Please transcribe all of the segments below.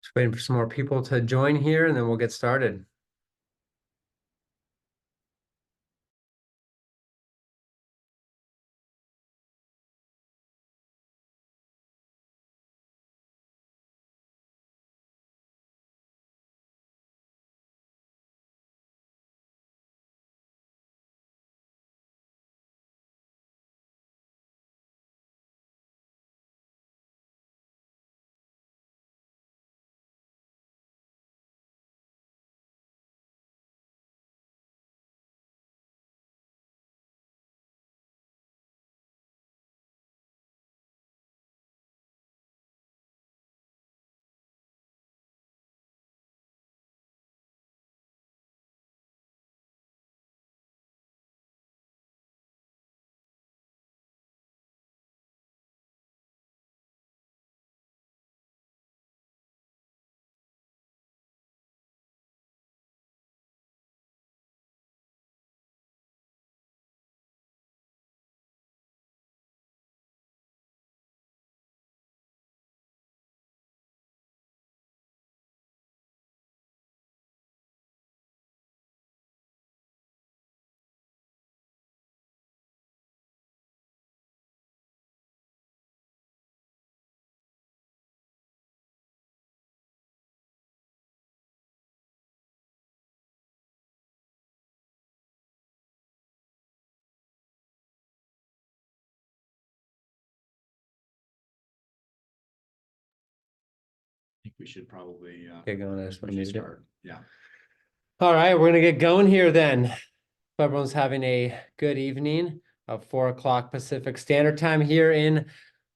Just waiting for some more people to join here and then we'll get started. Think we should probably Get going. I just want to mute it. start. Yeah. All right, we're gonna get going here then. Hope everyone's having a good evening of 4 o'clock Pacific Standard Time here in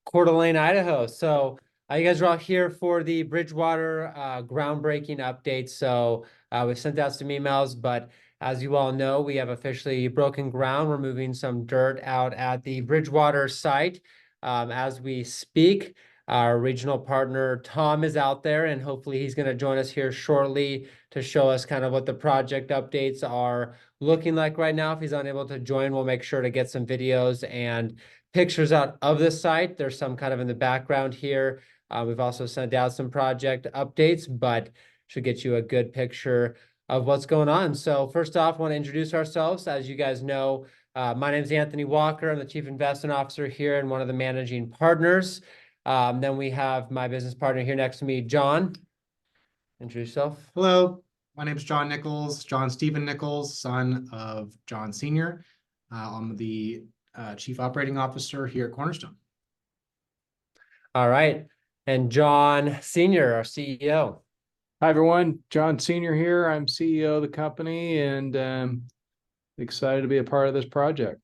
Coeur d'Alene, Idaho. So you guys are all here for the Bridgewater groundbreaking update. So we've sent out some emails, but as you all know, we have officially broken ground. We're moving some dirt out at the Bridgewater site as we speak. Our regional partner, Tom, is out there, and hopefully he's going to join us here shortly to show us kind of what the project updates are looking like right now. If he's unable to join, we'll make sure to get some videos and pictures out of the site. There's some kind of in the background here. We've also sent out some project updates, but should get you a good picture of what's going on. So first off, I want to introduce ourselves. As you guys know, my name is Anthony Walker. I'm the Chief Investment Officer here and one of the managing partners. Then we have my business partner here next to me, John. Introduce yourself. Hello, my name is John Nichols, John Stephen Nichols, son of John Sr. I'm the Chief Operating Officer here at Cornerstone. All right. And John Sr., our CEO. Hi, everyone. John Senior here. I'm CEO of the company and excited to be a part of this project.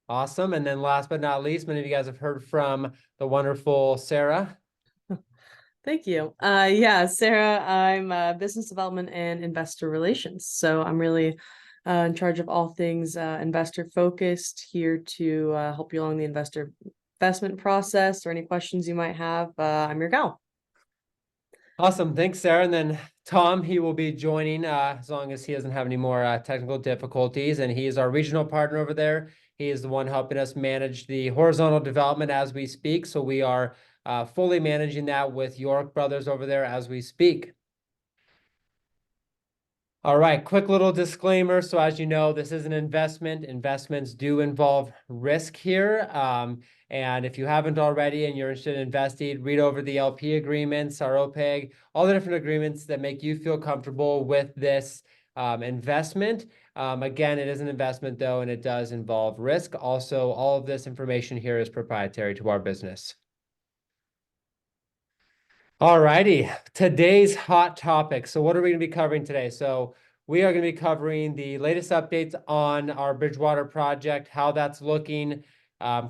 Awesome. And then last but not least, many of you guys have heard from the wonderful Sarah. Thank you. Yeah, Sarah, I'm business development and investor relations. So I'm really in charge of all things investor focused, here to help you along the investment process, or any questions you might have. I'm your gal. Awesome. Thanks, Sarah. And then Tom, he will be joining as long as he doesn't have any more technical difficulties. And he is our regional partner over there. He is the one helping us manage the horizontal development as we speak. So we are fully managing that with York Brothers over there as we speak. All right, quick little disclaimer. So as you know, this is an investment. Investments do involve risk here. And if you haven't already and you're interested in investing, read over the LP agreements, our OPEG, all the different agreements that make you feel comfortable with this investment. Again, it is an investment though, and it does involve risk. Also, all of this information here is proprietary to our business. All righty, today's hot topic. So what are we going to be covering today? So we are going to be covering the latest updates on our Bridgewater project, how that's looking,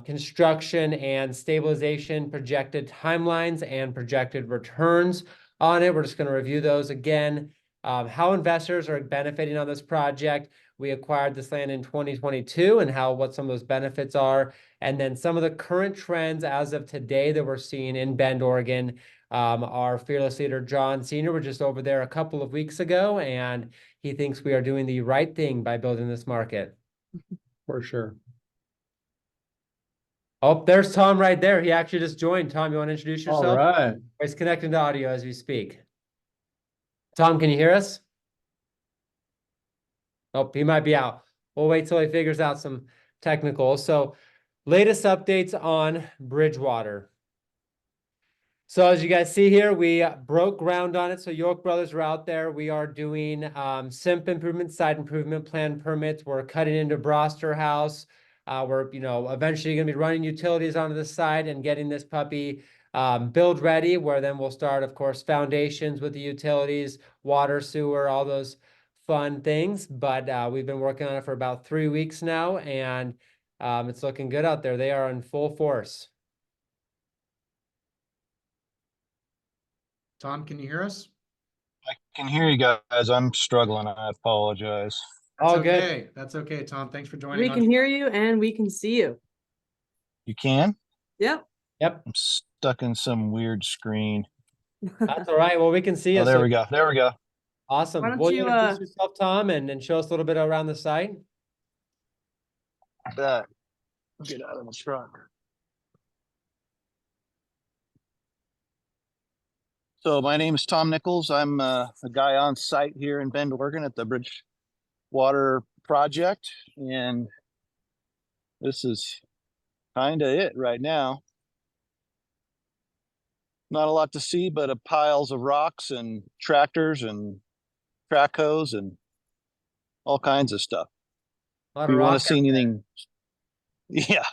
construction and stabilization, projected timelines, and projected returns on it. We're just going to review those again, how investors are benefiting on this project. We acquired this land in 2022 and what some of those benefits are, and then some of the current trends as of today that we're seeing in Bend, Oregon. Our fearless leader, John Sr., was just over there a couple of weeks ago, and he thinks we are doing the right thing by building this market. For sure. Oh, there's Tom right there. He actually just joined. Tom, you want to introduce All yourself? right. He's connecting to audio as we speak. Tom, can you hear us? Oh, he might be out. We'll wait till he figures out some technical. So, latest updates on Bridgewater. So as you guys see here, we broke ground on it. So York Brothers are out there. We are doing SIMP improvement, site improvement plan permits. We're cutting into Broster House. We're eventually going to be running utilities onto the site and getting this puppy build ready, where then we'll start, of course, foundations with the utilities, water, sewer, all those fun things. But we've been working on it for about 3 weeks now, and it's looking good out there. They are in full force. Tom, can you hear us? I can hear you guys. I'm struggling. I apologize. That's All good. okay. That's okay, Tom. Thanks for joining We on. can hear you and we can see you. You can? Yep. Yep, I'm stuck in some weird screen. that's all right. Well, we can see you. Oh, there So we go. There we go. awesome. Why don't Will you you, introduce yourself, Tom, and show us a little bit around the site? That. Get out of the truck. So my name is Tom Nichols. I'm a guy on site here in Bend, Oregon at the Bridgewater Project. And this is kind of it right now. Not a lot to see, but piles of rocks and tractors and track hoes and all kinds of stuff. A lot If of you want rock to see out there. anything, yeah,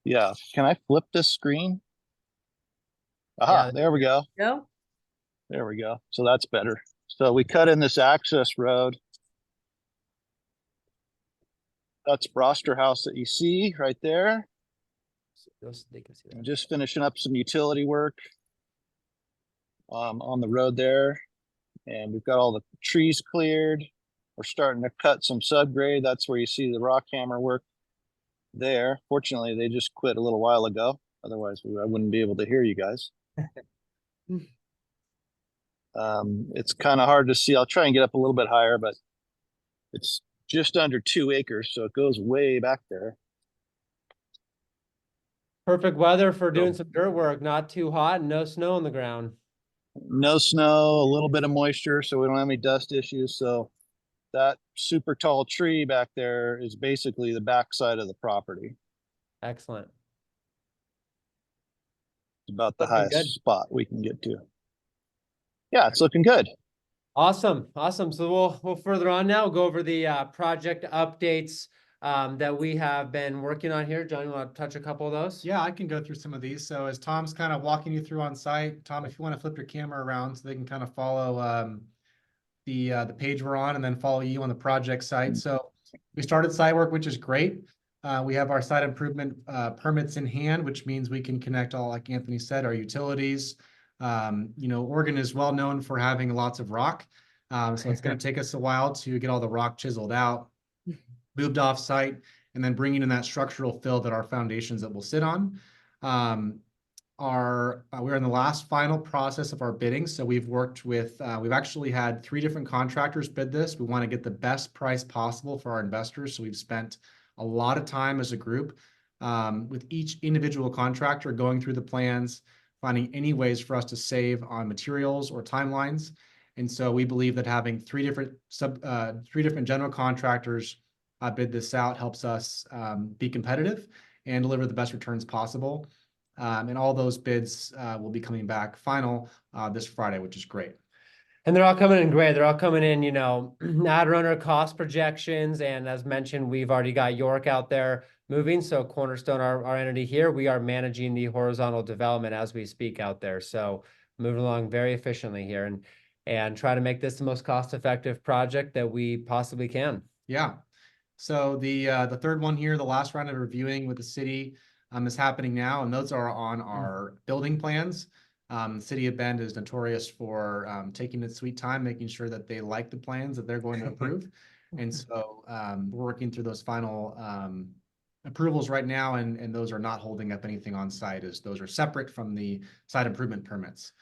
yeah. Can I flip this screen? Aha, Yeah. there we go. go? There we go. So that's better. So we cut in this access road. That's Broster House that you see right there. They can see I'm that. just finishing up some utility work on the road there. And we've got all the trees cleared. We're starting to cut some subgrade. That's where you see the rock hammer work there. Fortunately, they just quit a little while ago. Otherwise, I wouldn't be able to hear you guys. It's kind of hard to see. I'll try and get up a little bit higher, but it's just under 2 acres, so it goes way back there. Perfect weather for doing some dirt work. Not too hot and no snow on the ground. No snow, a little bit of moisture, so we don't have any dust issues. So that super tall tree back there is basically the backside of the property. Excellent. It's about the Looking highest good. spot we can get to. Yeah, it's looking good. Awesome. Awesome. So we'll further on now. We'll go over the project updates that we have been working on here. John, you want to touch a couple of those? Yeah, I can go through some of these. So as Tom's kind of walking you through on site, Tom, if you want to flip your camera around so they can kind of follow the page we're on and then follow you on the project site. So we started site work, which is great. We have our site improvement permits in hand, which means we can connect all, like Anthony said, our utilities. Oregon is well known for having lots of rock. So it's going to take us a while to get all the rock chiseled out, moved off site, and then bringing in that structural fill that our foundations that will sit on. We're in the last final process of our bidding. So we've worked with, we've actually had 3 different contractors bid this. We want to get the best price possible for our investors. So we've spent a lot of time as a group with each individual contractor going through the plans, finding any ways for us to save on materials or timelines. And so we believe that having 3 different general contractors bid this out helps us be competitive and deliver the best returns possible. And all those bids will be coming back final this Friday, which is great. And they're all coming in great. They're all coming in, ad runner cost projections. And as mentioned, we've already got York out there moving. So Cornerstone, our entity here, we are managing the horizontal development as we speak out there. So moving along very efficiently here and try to make this the most cost-effective project that we possibly can. Yeah. So the third one here, the last round of reviewing with the city is happening now, and those are on our building plans. The city of Bend is notorious for taking its sweet time, making sure that they like the plans that they're going to approve. And so we're working through those final approvals right now, and those are not holding up anything on site, as those are separate from the site improvement permits.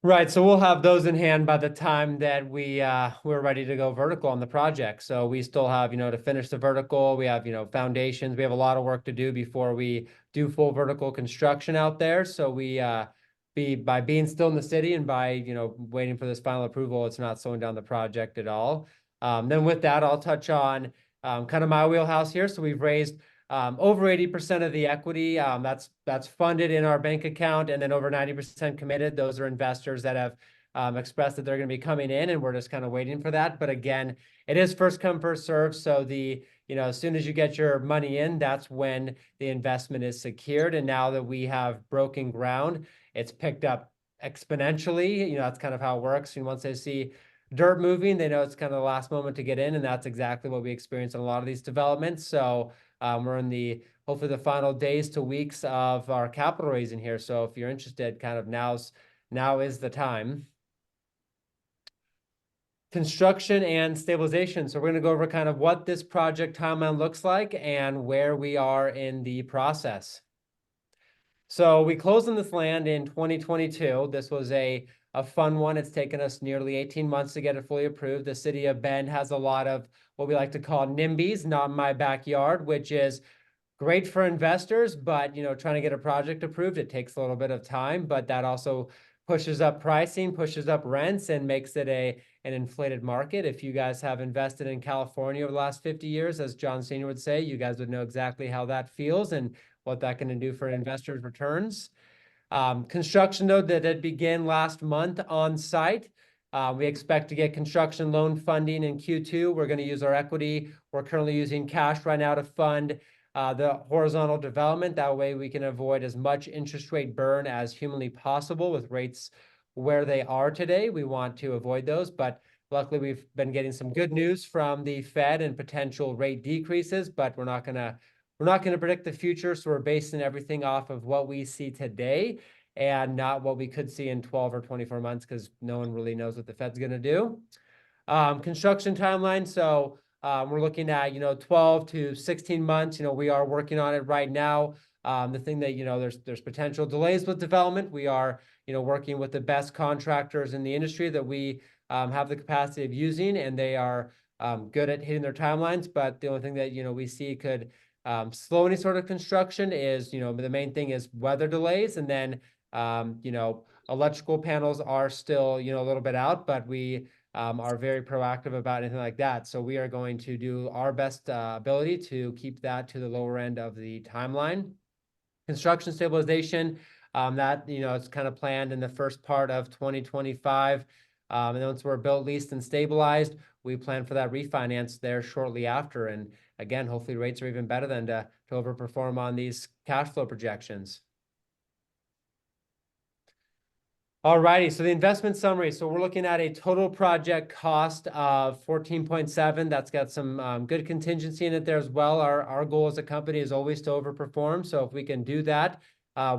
Right, so we'll have those in hand by the time that we're ready to go vertical on the project. So we still have, to finish the vertical. We have, foundations. We have a lot of work to do before we do full vertical construction out there. So by being still in the city and by, waiting for this final approval, it's not slowing down the project at all. Then with that, I'll touch on kind of my wheelhouse here. So we've raised over 80% of the equity that's funded in our bank account, and then over 90% committed. Those are investors that have expressed that they're going to be coming in, and we're just kind of waiting for that. But again, it is first come, first serve. So as soon as you get your money in, that's when the investment is secured. And now that we have broken ground, it's picked up exponentially. That's kind of how it works. And once they see dirt moving, they know it's kind of the last moment to get in, and that's exactly what we experience in a lot of these developments. So we're in hopefully the final days to weeks of our capital raising here. So if you're interested, kind of now is the time. Construction and stabilization. So we're going to go over kind of what this project timeline looks like and where we are in the process. So we closed on this land in 2022. This was a fun one. It's taken us nearly 18 months to get it fully approved. The city of Bend has a lot of what we like to call NIMBYs, not in my backyard, which is great for investors, but trying to get a project approved, it takes a little bit of time, but that also pushes up pricing, pushes up rents, and makes it an inflated market. If you guys have invested in California over the last 50 years, as John Senior would say, you guys would know exactly how that feels and what that can do for investors' returns. Construction, though, that had began last month on site. We expect to get construction loan funding in Q2. We're going to use our equity. We're currently using cash right now to fund the horizontal development. That way we can avoid as much interest rate burn as humanly possible with rates where they are today. We want to avoid those, but luckily we've been getting some good news from the Fed and potential rate decreases, but we're not going to predict the future. So we're basing everything off of what we see today and not what we could see in 12 or 24 months, because no one really knows what the Fed's going to do. Construction timeline. So we're looking at 12 to 16 months. We are working on it right now. The thing that there's potential delays with development. We are working with the best contractors in the industry that we have the capacity of using, and they are good at hitting their timelines. But the only thing that we see could slow any sort of construction is the main thing is weather delays, and then electrical panels are still a little bit out, but we are very proactive about anything like that. So we are going to do our best ability to keep that to the lower end of the timeline. Construction stabilization, that it's kind of planned in the first part of 2025. And then once we're built, leased, and stabilized, we plan for that refinance there shortly after. And again, hopefully rates are even better than to overperform on these cash flow projections. Alrighty, so the investment summary. So we're looking at a total project cost of 14.7. That's got some good contingency in it there as well. Our goal as a company is always to overperform. So if we can do that,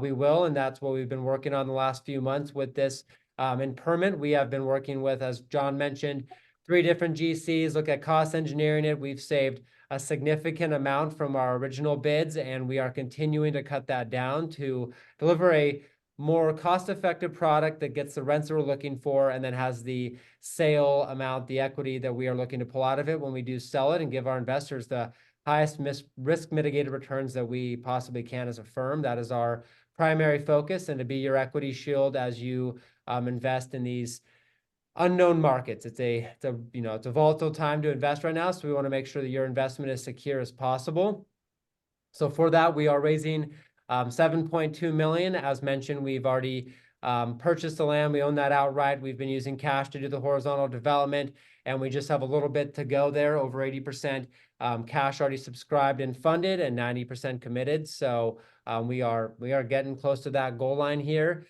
we will. And that's what we've been working on the last few months with this in permit. We have been working with, as John mentioned, 3 different GCs, look at cost engineering it. We've saved a significant amount from our original bids, and we are continuing to cut that down to deliver a more cost-effective product that gets the rents that we're looking for, and then has the sale amount, the equity that we are looking to pull out of it when we do sell it, and give our investors the highest risk mitigated returns that we possibly can as a firm. That is our primary focus, and to be your equity shield as you invest in these unknown markets. It's a volatile time to invest right now, so we want to make sure that your investment is secure as possible. So for that, we are raising 7.2 million. As mentioned, we've already purchased the land. We own that outright. We've been using cash to do the horizontal development, and we just have a little bit to go there. Over 80% cash already subscribed and funded, and 90% committed. So we are getting close to that goal line here.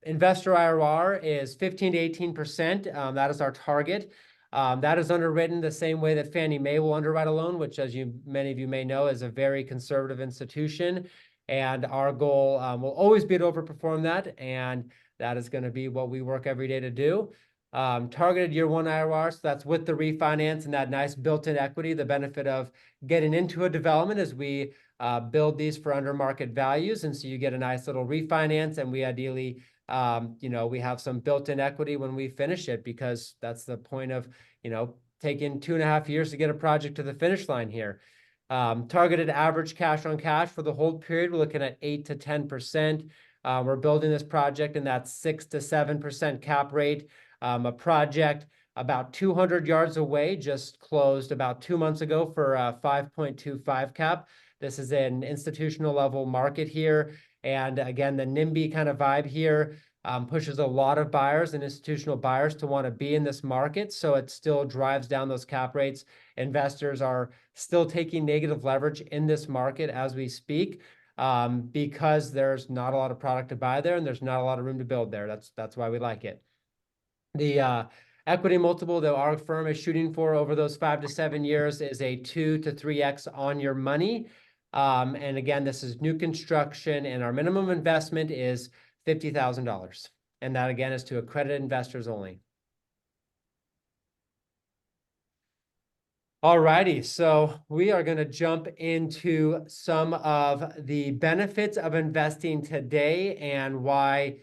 Investor IRR is 15 to 18%. That is our target. That is underwritten the same way that Fannie Mae will underwrite a loan, which, as many of you may know, is a very conservative institution. And our goal will always be to overperform that, and that is going to be what we work every day to do. Targeted year 1 IRR, so that's with the refinance and that nice built-in equity. The benefit of getting into a development is we build these for under market values, and so you get a nice little refinance, and we ideally we have some built-in equity when we finish it, because that's the point of, taking 2.5 years to get a project to the finish line here. Targeted average cash on cash for the hold period, we're looking at 8 to 10%. We're building this project in that 6 to 7% cap rate. A project about 200 yards away just closed about 2 months ago for a 5.25 cap. This is an institutional level market here. And again, the NIMBY kind of vibe here pushes a lot of buyers and institutional buyers to want to be in this market. So it still drives down those cap rates. Investors are still taking negative leverage in this market as we speak, because there's not a lot of product to buy there and there's not a lot of room to build there. That's why we like it. The equity multiple that our firm is shooting for over those 5 to 7 years is a 2 to 3x on your money. And again, this is new construction, and our minimum investment is $50,000. And that again is to accredited investors only. Alrighty, so we are going to jump into some of the benefits of investing today and why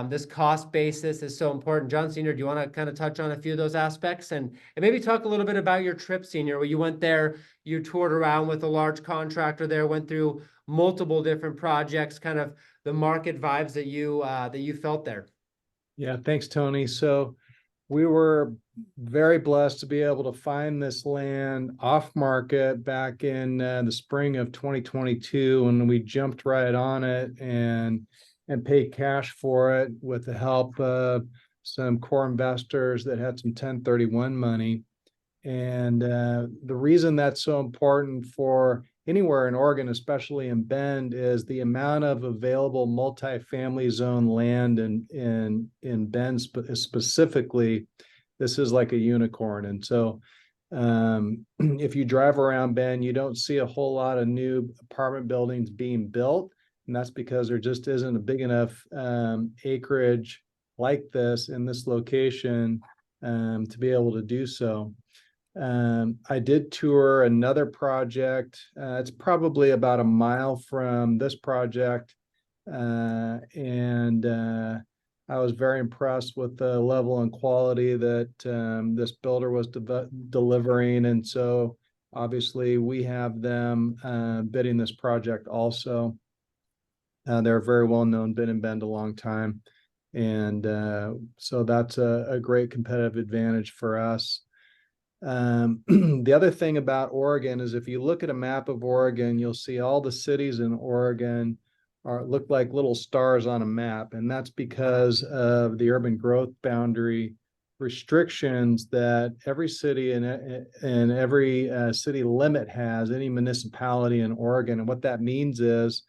this cost basis is so important. John Senior, do you want to kind of touch on a few of those aspects and maybe talk a little bit about your trip, Senior, where you went there, you toured around with a large contractor there, went through multiple different projects, kind of the market vibes that you felt there. Yeah, thanks, Tony. So we were very blessed to be able to find this land off market back in the spring of 2022, and we jumped right on it and paid cash for it with the help of some core investors that had some 1031 money. And the reason that's so important for anywhere in Oregon, especially in Bend, is the amount of available multifamily zone land in Bend specifically. This is like a unicorn. And so if you drive around Bend, you don't see a whole lot of new apartment buildings being built. And that's because there just isn't a big enough acreage like this in this location to be able to do so. I did tour another project. It's probably about a mile from this project. And I was very impressed with the level and quality that this builder was delivering. And so obviously we have them bidding this project also. They're a very well-known, been in Bend a long time. And so that's a great competitive advantage for us. The other thing about Oregon is if you look at a map of Oregon, you'll see all the cities in Oregon look like little stars on a map. And that's because of the urban growth boundary restrictions that every city and every city limit has, any municipality in Oregon. And what that means is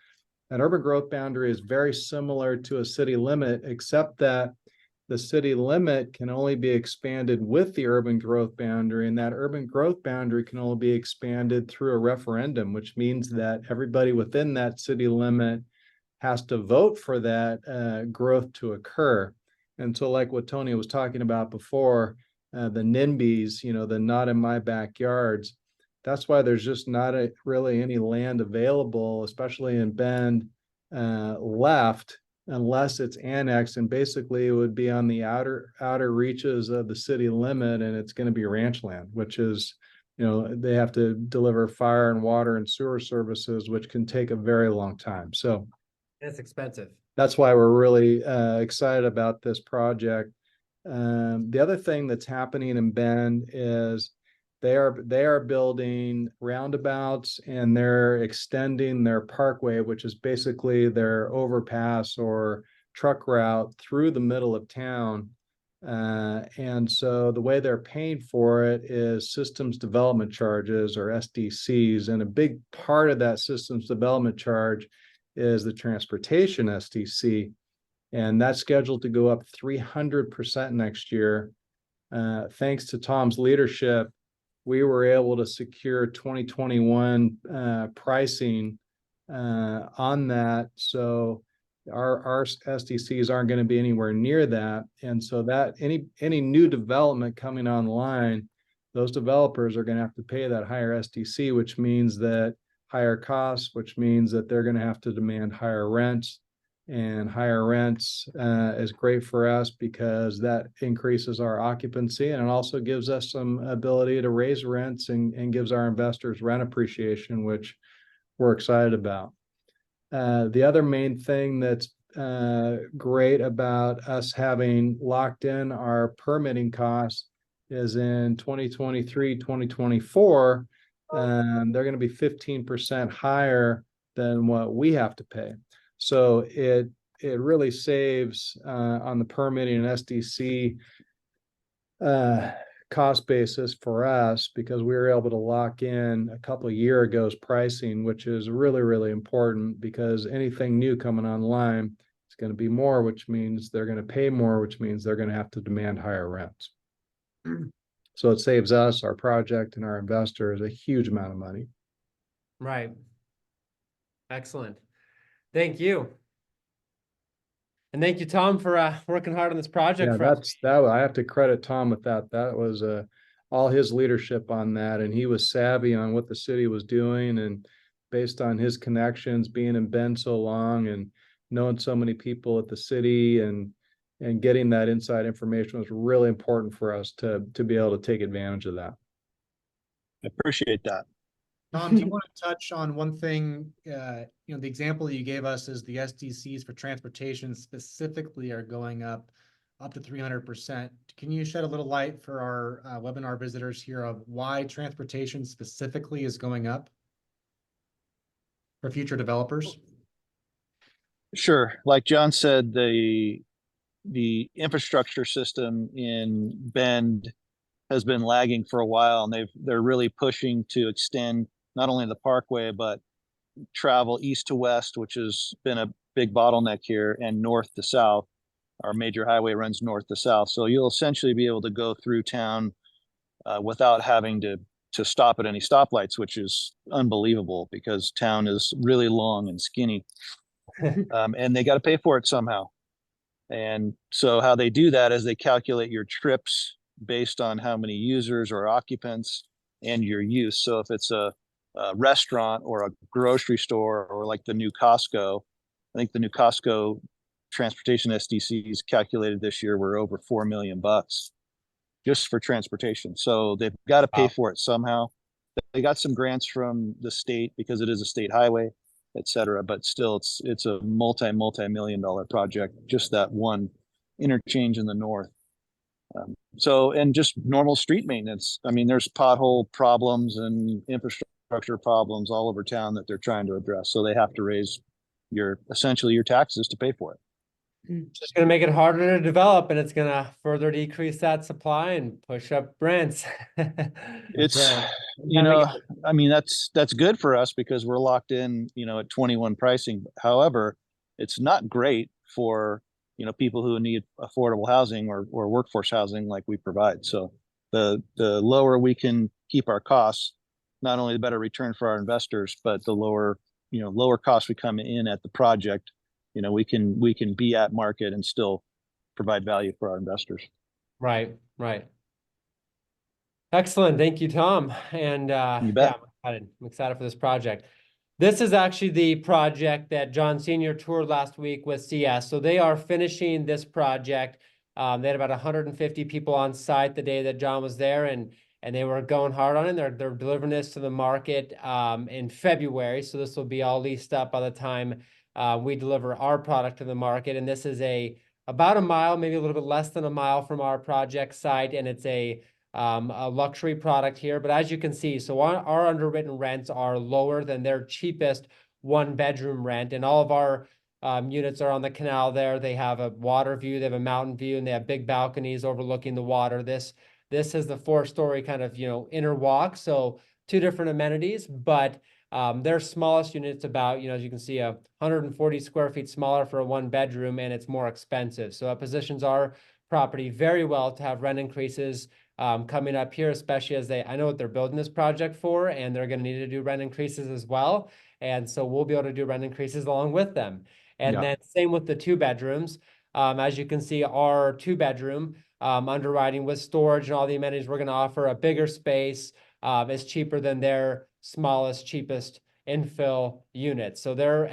an urban growth boundary is very similar to a city limit, except that the city limit can only be expanded with the urban growth boundary, and that urban growth boundary can only be expanded through a referendum, which means that everybody within that city limit has to vote for that growth to occur. And so like what Tony was talking about before, the NIMBYs, the not in my backyards, that's why there's just not really any land available, especially in Bend, left, unless it's annexed, and basically it would be on the outer reaches of the city limit, and it's going to be ranch land, which is, they have to deliver fire and water and sewer services, which can take a very long time. So it's expensive. That's why we're really excited about this project. The other thing that's happening in Bend is they are building roundabouts, and they're extending their parkway, which is basically their overpass or truck route through the middle of town. And so the way they're paying for it is systems development charges, or SDCs. And a big part of that systems development charge is the transportation SDC. And that's scheduled to go up 300% next year. Thanks to Tom's leadership, we were able to secure 2021 pricing on that. So our SDCs aren't going to be anywhere near that. And so that any new development coming online, those developers are going to have to pay that higher SDC, which means that higher costs, which means that they're going to have to demand higher rents. And higher rents is great for us because that increases our occupancy, and it also gives us some ability to raise rents and gives our investors rent appreciation, which we're excited about. The other main thing that's great about us having locked in our permitting costs is in 2023, 2024, they're going to be 15% higher than what we have to pay. So it really saves on the permitting and SDC cost basis for us, because we were able to lock in a couple of years ago's pricing, which is really, really important, because anything new coming online is going to be more, which means they're going to pay more, which means they're going to have to demand higher rents. So it saves us, our project, and our investors a huge amount of money. Right. Excellent. Thank you. And thank you, Tom, for working hard on this project Yeah, for us. that I have to credit Tom with that. That was all his leadership on that, and he was savvy on what the city was doing, and based on his connections, being in Bend so long and knowing so many people at the city, and getting that inside information was really important for us to be able to take advantage of that. I appreciate that. Tom, do you want to touch on one thing? The example that you gave us is the SDCs for transportation specifically are going up to 300%. Can you shed a little light for our webinar visitors here of why transportation specifically is going up for future developers? Sure. Like John said, the infrastructure system in Bend has been lagging for a while, and they're really pushing to extend not only the parkway, but travel east to west, which has been a big bottleneck here, and north to south. Our major highway runs north to south. So you'll essentially be able to go through town without having to stop at any stoplights, which is unbelievable because town is really long and skinny. And they got to pay for it somehow. And so how they do that is they calculate your trips based on how many users or occupants and your use. So if it's a restaurant or a grocery store, or like the new Costco, I think the new Costco transportation SDCs calculated this year were over $4 million just for transportation. So they've got to pay for it somehow. They got some grants from the state because it is a state highway, et cetera, but still it's a multi-million-dollar project, just that one interchange in the north. And just normal street maintenance. I mean, there's pothole problems and infrastructure problems all over town that they're trying to address. So they have to raise essentially your taxes to pay for it. It's just going to make it harder to develop, and it's going to further decrease that supply and push up rents. It's, Right. I mean, that's good for us because we're locked in, at 21 pricing. However, it's not great for, people who need affordable housing or workforce housing like we provide. So the lower we can keep our costs, not only the better return for our investors, but the lower cost we come in at the project, we can be at market and still provide value for our investors. Right. Excellent. Thank you, Tom. And You bet. yeah, I'm excited for this project. This is actually the project that John Senior toured last week with CS. So they are finishing this project. They had about 150 people on site the day that John was there, and they were going hard on it. They're delivering this to the market in February. So this will be all leased up by the time we deliver our product to the market. And this is about a mile, maybe a little bit less than a mile from our project site, and it's a luxury product here. But as you can see, so our underwritten rents are lower than their cheapest one-bedroom rent, and all of our units are on the canal there. They have a water view, they have a mountain view, and they have big balconies overlooking the water. This is the 4-story kind of inner walk, so 2 different amenities, but their smallest unit's about, as you can see, 140 square feet smaller for a 1-bedroom, and it's more expensive. So it positions our property very well to have rent increases coming up here, especially as I know what they're building this project for, and they're going to need to do rent increases as well. And so we'll be able to do rent increases along with them. And then same with the 2 bedrooms. As you can see, our 2-bedroom underwriting with storage and all the amenities, we're going to offer a bigger space. Is cheaper than their smallest, cheapest infill units. So they're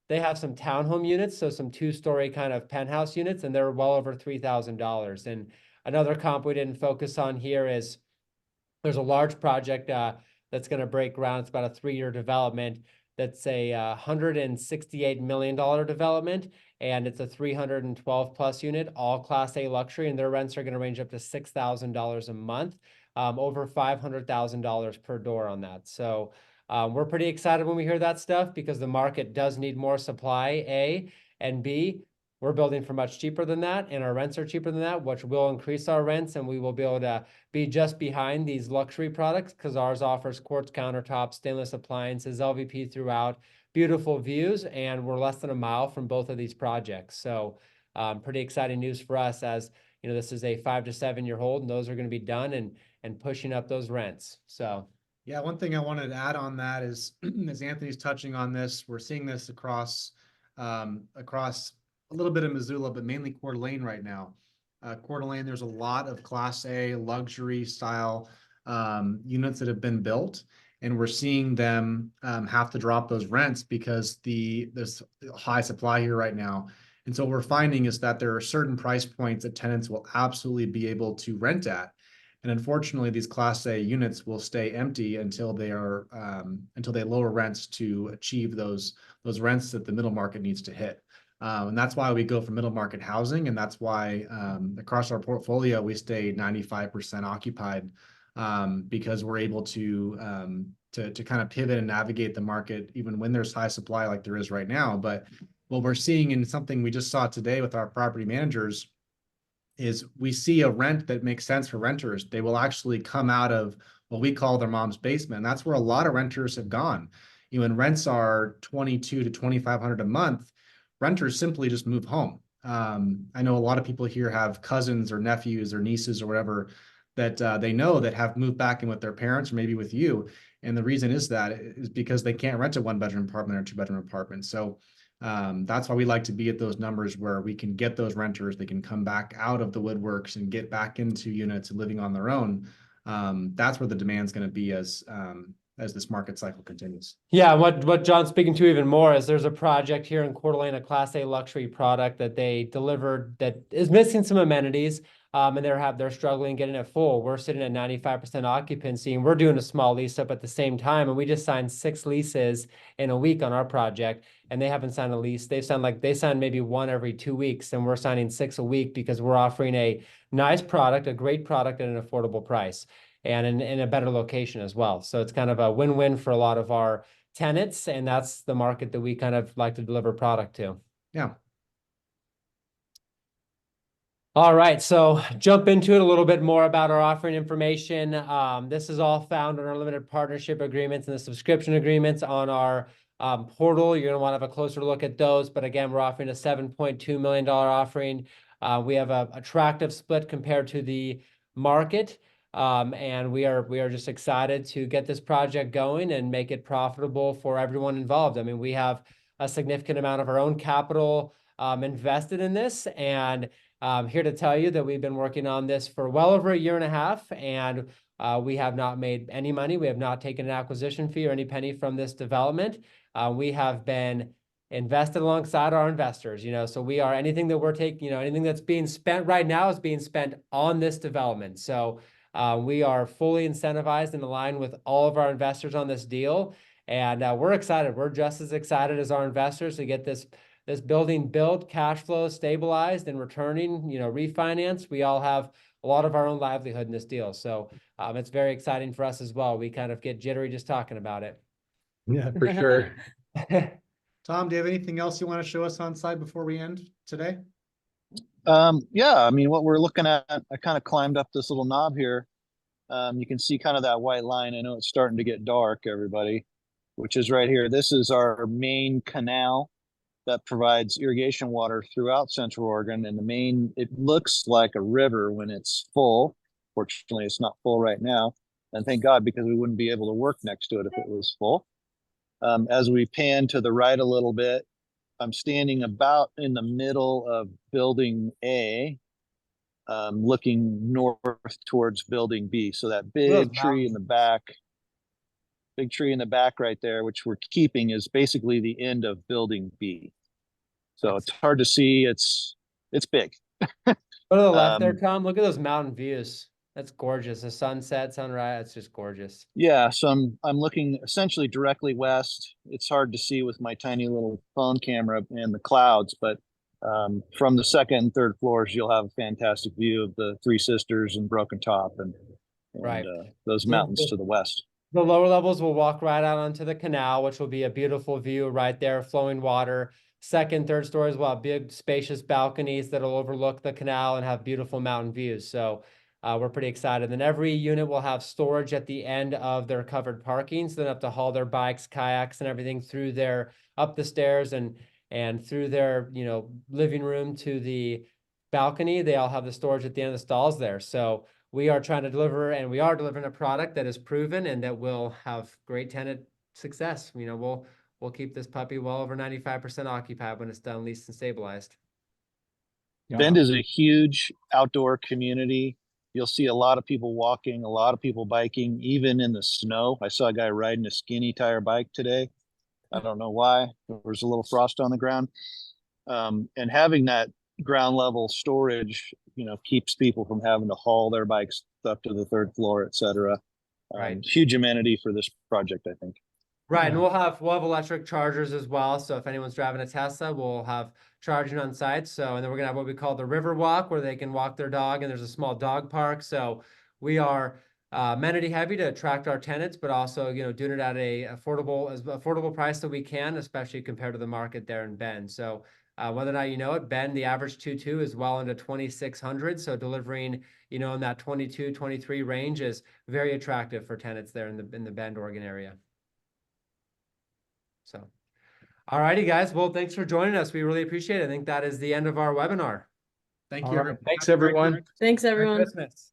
They have some townhome units, so some two-story kind of penthouse units, and they're well over $3,000. And another comp we didn't focus on here is there's a large project that's going to break ground. It's about a 3-year development. That's a $168 million development, and it's a 312 plus unit, all Class A luxury, and their rents are going to range up to $6,000 a month, over $500,000 per door on that. So we're pretty excited when we hear that stuff because the market does need more supply, A, and B, we're building for much cheaper than that, and our rents are cheaper than that, which will increase our rents, and we will be able to be just behind these luxury products because ours offers quartz countertops, stainless appliances, LVP throughout, beautiful views, and we're less than a mile from both of these projects. So pretty exciting news for us, as you know, this is a 5 to 7 year hold, and those are going to be done and pushing up those rents. So Yeah, one thing I wanted to add on that is, as Anthony's touching on this, we're seeing this across a little bit of Missoula, but mainly Coeur d'Alene right now. Coeur d'Alene, there's a lot of Class A luxury style units that have been built, and we're seeing them have to drop those rents because there's high supply here right now. And so what we're finding is that there are certain price points that tenants will absolutely be able to rent at. And unfortunately, these Class A units will stay empty until they lower rents to achieve those rents that the middle market needs to hit. And that's why we go for middle market housing, and that's why across our portfolio we stay 95% occupied, because we're able to kind of pivot and navigate the market even when there's high supply like there is right now. But what we're seeing, in something we just saw today with our property managers, is we see a rent that makes sense for renters. They will actually come out of what we call their mom's basement. And that's where a lot of renters have gone. You know, when rents are $2,200 to $2,500 a month, renters simply just move home. I know a lot of people here have cousins or nephews or nieces or whatever that they know that have moved back in with their parents or maybe with you. And the reason is because they can't rent a 1-bedroom apartment or 2-bedroom apartment. So that's why we like to be at those numbers where we can get those renters, they can come back out of the woodworks and get back into units and living on their own. That's where the demand's going to be as this market cycle continues. yeah, what John's speaking to even more is there's a project here in Coeur d'Alene, a Class A luxury product that they delivered that is missing some amenities, and they're struggling getting it full. We're sitting at 95% occupancy, and we're doing a small lease up at the same time, and we just signed 6 leases in a week on our project, and they haven't signed a lease. They sign maybe 1 every 2 weeks, and we're signing 6 a week because we're offering a nice product, a great product at an affordable price, and in a better location as well. So it's kind of a win-win for a lot of our tenants, and that's the market that we kind of like to deliver product to. Yeah. All right, so jump into it a little bit more about our offering information. This is all found in our limited partnership agreements and the subscription agreements on our portal. You're going to want to have a closer look at those. But again, we're offering a $7.2 million offering. We have an attractive split compared to the market. And we are just excited to get this project going and make it profitable for everyone involved. I mean, we have a significant amount of our own capital invested in this, and here to tell you that we've been working on this for well over 1.5 years, and we have not made any money. We have not taken an acquisition fee or any penny from this development. We have been invested alongside our investors, so we are anything that we're taking, anything that's being spent right now is being spent on this development. So we are fully incentivized and aligned with all of our investors on this deal. And we're excited. We're just as excited as our investors to get this building built, cash flow stabilized and returning, refinance. We all have a lot of our own livelihood in this deal. So it's very exciting for us as well. We kind of get jittery just talking about it. Yeah, for sure. Tom, do you have anything else you want to show us on site before we end today? Yeah, I mean, what we're looking at, I kind of climbed up this little knob here. You can see kind of that white line. I know it's starting to get dark, everybody, which is right here. This is our main canal that provides irrigation water throughout Central Oregon. And it looks like a river when it's full. Fortunately, it's not full right now. And thank God, because we wouldn't be able to work next to it if it was full. As we pan to the right a little bit, I'm standing about in the middle of building A, looking north towards building B. So that big tree in the back. big tree in the back right there, which we're keeping, is basically the end of building B. So it's hard to see. It's big. Go to the left there, Um, Tom. Look at those mountain views. That's gorgeous. The sunset, sunrise, it's just gorgeous. Yeah, so I'm looking essentially directly west. It's hard to see with my tiny little phone camera and the clouds, but from the second and third floors, you'll have a fantastic view of the Three Sisters and Broken Top and Right. those mountains to the west. The lower levels will walk right out onto the canal, which will be a beautiful view right there, flowing water. Second, third stories will have big, spacious balconies that'll overlook the canal and have beautiful mountain views. So we're pretty excited. Then every unit will have storage at the end of their covered parking, so they don't have to haul their bikes, kayaks, and everything through their up the stairs and through their living room to the balcony. They all have the storage at the end of the stalls there. So we are trying to deliver, and we are delivering a product that is proven and that will have great tenant success. We'll keep this puppy well over 95% occupied when it's done, leased and stabilized. Bend is a huge outdoor community. You'll see a lot of people walking, a lot of people biking, even in the snow. I saw a guy riding a skinny tire bike today. I don't know why. There was a little frost on the ground. And having that ground level storage, keeps people from having to haul their bikes up to the third floor, et cetera. Right. Huge amenity for this project, I think. Right, and we'll have electric chargers as well. So if anyone's driving a Tesla, we'll have charging on site. So, and then we're gonna have what we call the river walk, where they can walk their dog, and there's a small dog park. So we are amenity heavy to attract our tenants, but also doing it at a affordable price that we can, especially compared to the market there in Bend. So whether or not you know it, Bend, the average 2.2 is well into 2,600. So delivering in that 22, 23 range is very attractive for tenants there in the Bend, Oregon area. So, all righty, guys. Well, thanks for joining us. We really appreciate it. I think that is the end of our webinar. Thank All you. right. Everyone. Thanks, Have a great everyone. week. Thanks, Merry everyone. Christmas.